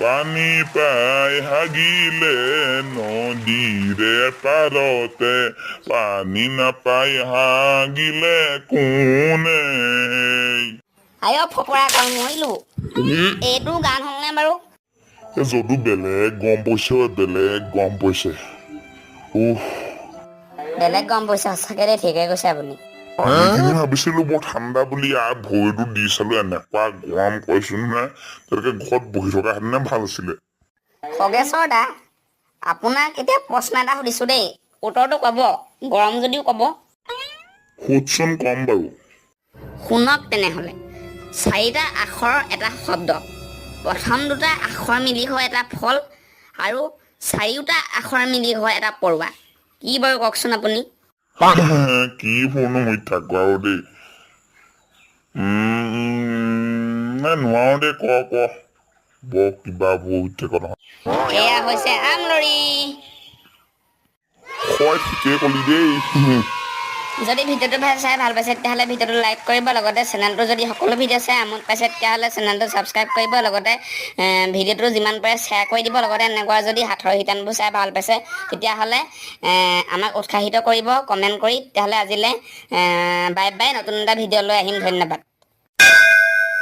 পানী পাই হাগিলে নদীৰে পাৰতে পানী নাপাই হাগিলে কোনে আয়ো ফপৰা কল মৰিলো এইটো গান হ'লনে বাৰু যদু বেলেগ গম পইছে বেলেগ গম পইছে বেলেগ গম পইচা সঁচাকে দেই ঠিকে কৈছে আপুনি পানীখিনি ভাবিছিলো বৰ ঠাণ্ডা বুলি আৰু ভৰিটো দি চালো এনেকুৱা গৰম কৈছো নহয় তেনেকে ঘৰত বহি থকা হেতেনে ভাল আছিলে খগেশ্বৰ দা আপোনাক এতিয়া প্ৰশ্ন এটা সুধিছো দেই উত্তৰটো ক'ব গৰম যদিও ক'ব সুধচোন কম বাৰু শুনক তেনেহ'লে চাৰিটা আখৰৰ এটা শব্দ প্ৰথম দুটা আখৰ মিলি হয় এটা ফল আৰু চাৰিওটা আখৰ মিলি হয় এটা পৰুৱা কি বাৰু কওকচোন আপুনি কি ফোনো হৈ থাকো আৰু দেই নোৱাৰো দেই ক বৰ কিবা হৈ থাক নহয় এয়া হৈছে আমলৰি হয় ঠিকেই কলি দেই যদি ভিডিঅ'টো চাই ভাল পাইছে তেতিয়াহ'লে ভিডিঅ'টো লাইক কৰিব লগতে চেনেলটো যদি সকলো ভিডিঅ' চাই আমোদ পাইছে তেতিয়াহ'লে চেনেলটো ছাবস্ক্ৰাইব কৰিব লগতে ভিডিঅ'টো যিমান পাৰে শ্বেয়াৰ কৰি দিব লগতে এনেকুৱা যদি সাঁথৰ শিতানবোৰ চাই ভাল পাইছে তেতিয়াহ'লে আমাক উৎসাহিত কৰিব কমেণ্ট কৰি তেতিয়াহ'লে আজিলৈ বাই বাই নতুন এটা ভিডিঅ' লৈ আহিম ধন্যবাদ